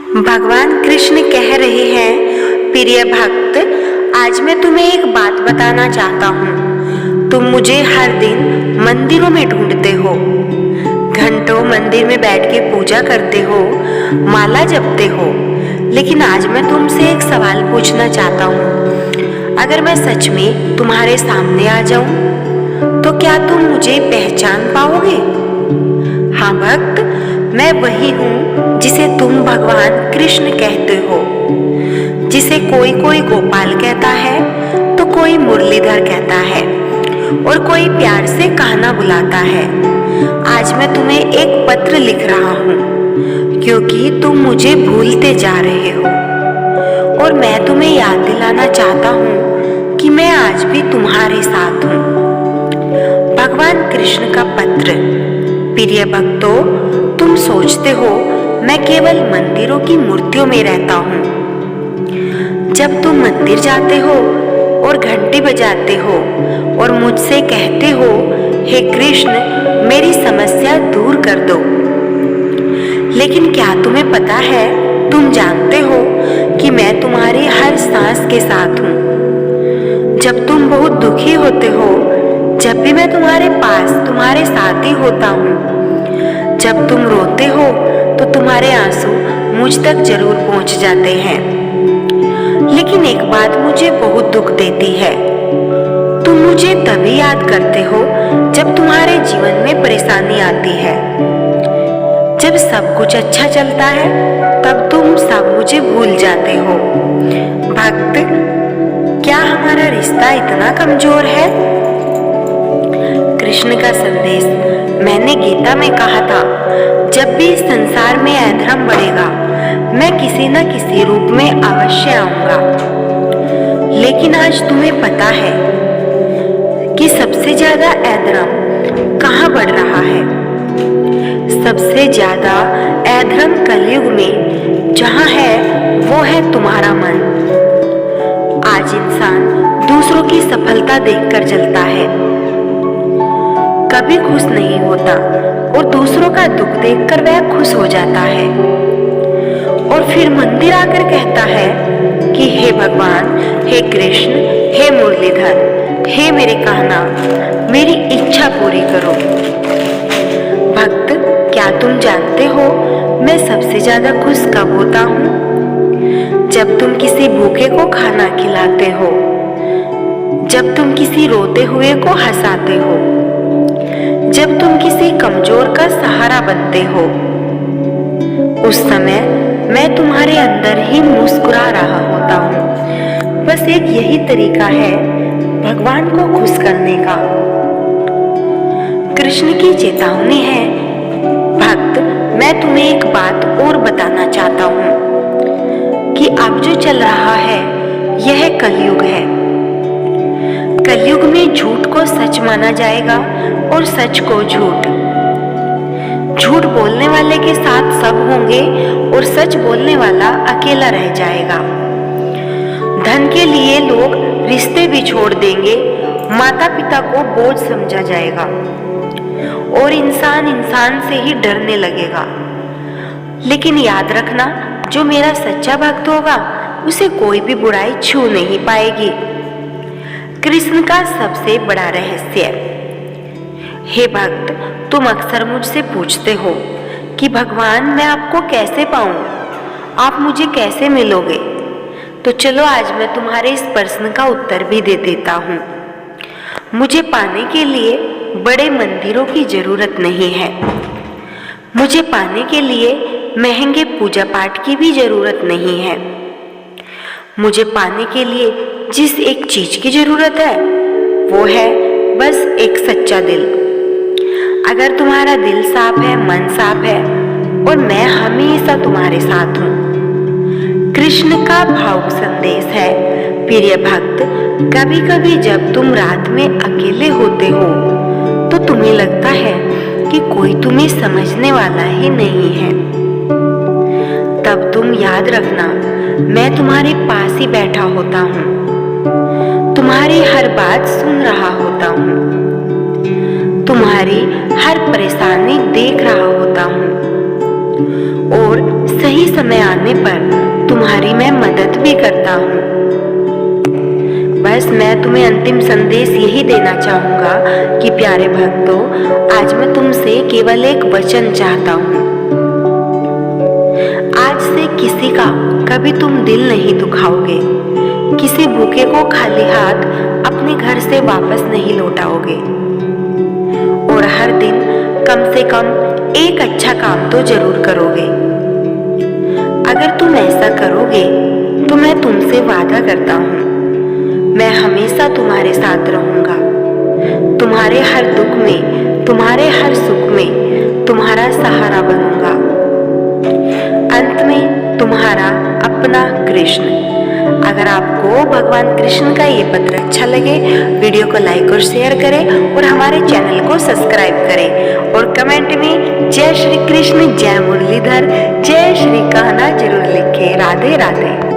भगवान कृष्ण कह रहे हैं, प्रिय भक्त, आज मैं तुम्हें एक बात बताना चाहता हूँ। तुम मुझे हर दिन मंदिरों में ढूंढते हो, घंटों मंदिर में बैठ के पूजा करते हो, माला जपते हो, लेकिन आज मैं तुमसे एक सवाल पूछना चाहता हूँ। अगर मैं सच में तुम्हारे सामने आ जाऊं, तो क्या तुम मुझे पहचान पाओगे? हाँ भक्त, मैं वही हूँ जिसे तुम भगवान कृष्ण कहते हो, जिसे कोई कोई गोपाल कहता है, तो कोई मुरलीधर कहता है और कोई प्यार से कान्हा बुलाता है। आज मैं तुम्हें एक पत्र लिख रहा हूँ, क्योंकि तुम मुझे भूलते जा रहे हो और मैं तुम्हें याद दिलाना चाहता हूँ कि मैं आज भी तुम्हारे साथ हूँ। भगवान कृष्ण का पत्र। प्रिय भक्तों, तुम सोचते हो मैं केवल मंदिरों की मूर्तियों में रहता हूँ। जब तुम मंदिर जाते हो और घंटी बजाते हो और मुझसे कहते हो, हे कृष्ण, मेरी समस्या दूर कर दो, लेकिन क्या तुम्हें पता है, तुम जानते हो कि मैं तुम्हारी हर सांस के साथ हूँ। जब तुम बहुत दुखी होते हो, जब भी मैं तुम्हारे पास तुम्हारे साथ ही होता हूँ। जब तुम रोते हो तो तुम्हारे आंसू मुझ तक जरूर पहुंच जाते हैं। लेकिन एक बात मुझे बहुत दुख देती है, तुम मुझे तभी याद करते हो जब तुम्हारे जीवन में परेशानी आती है। जब सब कुछ अच्छा चलता है तब तुम सब मुझे भूल जाते हो। भक्त, क्या हमारा रिश्ता इतना कमजोर है? कृष्ण का संदेश। मैंने गीता में कहा था, जब भी इस संसार में अधर्म बढ़ेगा, मैं किसी न किसी रूप में अवश्य आऊंगा। लेकिन आज तुम्हें पता है कि सबसे ज्यादा अधर्म कहाँ बढ़ रहा है? सबसे ज्यादा अधर्म कलयुग में जहाँ है, वो है तुम्हारा मन। आज इंसान दूसरों की सफलता देखकर जलता है, कभी खुश नहीं होता और दूसरों का दुख देखकर वह खुश हो जाता है और फिर मंदिर आकर कहता है कि हे भगवान, हे कृष्ण, हे मुरलीधर, हे मेरे कान्हा, मेरी इच्छा पूरी करो। भक्त, क्या तुम जानते हो मैं सबसे ज्यादा खुश कब होता हूँ? जब तुम किसी भूखे को खाना खिलाते हो, जब तुम किसी रोते हुए को हंसाते हो, जब तुम किसी कमजोर का सहारा बनते हो, उस समय मैं तुम्हारे अंदर ही मुस्कुरा रहा होता हूँ। बस एक यही तरीका है भगवान को खुश करने का। कृष्ण की चेतावनी है, भक्त, मैं तुम्हें एक बात और बताना चाहता हूँ कि अब जो चल रहा है यह कलयुग है। कलयुग में झूठ को सच माना जाएगा और सच को झूठ। झूठ बोलने वाले के साथ सब होंगे और सच बोलने वाला अकेला रह जाएगा। धन के लिए लोग रिश्ते भी छोड़ देंगे, माता पिता को बोझ समझा जाएगा और इंसान इंसान से ही डरने लगेगा। लेकिन याद रखना, जो मेरा सच्चा भक्त होगा उसे कोई भी बुराई छू नहीं पाएगी। कृष्ण का सबसे बड़ा रहस्य। हे भक्त, तुम अक्सर मुझसे पूछते हो कि भगवान, मैं आपको कैसे पाऊं? आप मुझे कैसे मिलोगे? तो चलो आज मैं तुम्हारे इस प्रश्न का उत्तर भी दे देता हूं। मुझे पाने के लिए बड़े मंदिरों की जरूरत नहीं है। मुझे पाने के लिए महंगे पूजा पाठ की भी जरूरत नहीं है। मुझे पाने के लिए जिस एक चीज की जरूरत है, वो है बस एक सच्चा दिल। अगर तुम्हारा दिल साफ है, मन साफ है, और मैं हमेशा तुम्हारे साथ हूँ। कृष्ण का भावुक संदेश है, प्रिय भक्त, कभी कभी जब तुम रात में अकेले होते हो तो तुम्हें लगता है कि कोई तुम्हें समझने वाला ही नहीं है। तब तुम याद रखना, मैं तुम्हारे पास ही बैठा होता हूँ, तुम्हारी हर बात सुन रहा होता हूँ, तुम्हारी हर परेशानी देख रहा होता हूँ और सही समय आने पर तुम्हारी मैं मदद भी करता हूँ। बस मैं तुम्हें अंतिम संदेश यही देना चाहूँगा कि प्यारे भक्तों, आज मैं तुमसे केवल एक वचन चाहता हूँ। आज से किसी का कभी तुम दिल नहीं दुखाओगे, किसी भूखे को खाली हाथ अपने घर से वापस नहीं लौटाओगे, और हर दिन कम से कम एक अच्छा काम तो जरूर करोगे। अगर तुम ऐसा करोगे तो मैं तुमसे वादा करता हूँ, मैं हमेशा तुम्हारे साथ रहूंगा, तुम्हारे हर दुख में, तुम्हारे हर सुख में तुम्हारा सहारा बनूंगा। अंत में तुम्हारा अपना कृष्ण। अगर आपको भगवान कृष्ण का ये पत्र अच्छा लगे, वीडियो को लाइक और शेयर करें और हमारे चैनल को सब्सक्राइब करें और कमेंट में जय श्री कृष्ण, जय मुरलीधर, जय श्री कहना जरूर लिखें। राधे राधे।